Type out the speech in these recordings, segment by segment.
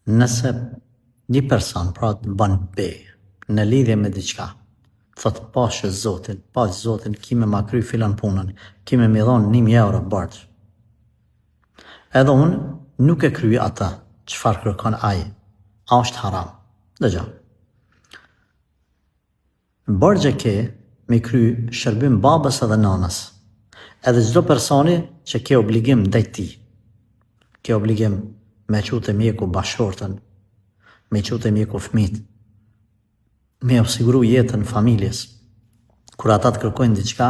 Nëse një person pra të bën be në lidhje me diçka, thot pashë Zotin, kime ma kry filan punën, kime mi dhonë 1.000 euro borxh. Edhe unë nuk e kry ata çfarë kërkon ai, a është haram. Dëgjo. Borxh e ke me kry shërbim babës edhe nanës. Edhe çdo personi që ke obligim ndaj tij, ke obligim me qute mjeku bashortën, me qute mjeku fëmit, me osiguru jetën familjes. Kur ata të kërkojnë diçka,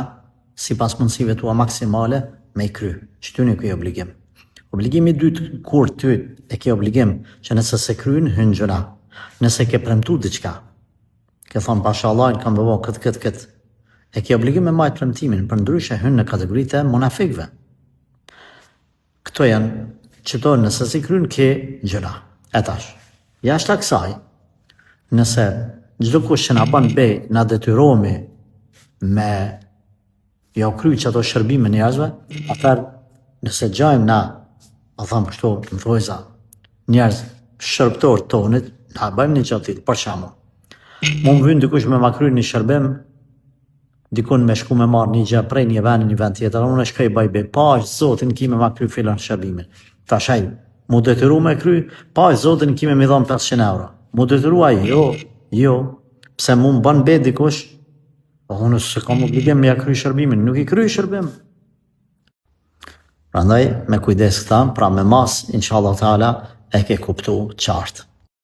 si pas mundësive tua maksimale, me i kry. Që ty një ke obligim. Obligimi dytë, kur ty e ke obligim që nëse se kryin, hynë gjëra. Nëse ke premtu diçka, ke thonë pasha Allah, kam bëvo këtë, e ke obligim me majtë premtimin, për ndryshe hynë në kategoritë e munafikëve. Këto janë qëto nëse si kryin ke gjëra. E tash, jashtë kësaj, nëse çdo kush që na bën be, na detyrohemi me ja kry që ato shërbime njerëzve, atëherë nëse gjajmë na, a thamë kështu në thojza, njerëz shërbëtor tonit, na bëjmë një qatit, për shembull. Mu më vjen dikush me ma kry një shërbim, dikun me shku me marrë një gjë prej një vend tjetër, unë e shkoj baj be, pa Zotin kime ma kry filan shërbimin. Tashaj, mu detyru me kry, pa Zotin kime mi dhon 500 euro. Mu detyru ai, jo, pse mu më bën be dikush, unë se kam obligim me ja kry shërbimin, nuk i kry shërbim. Prandaj, me kujdes këta, pra me mas, inshallah taala, e ke kuptu qartë.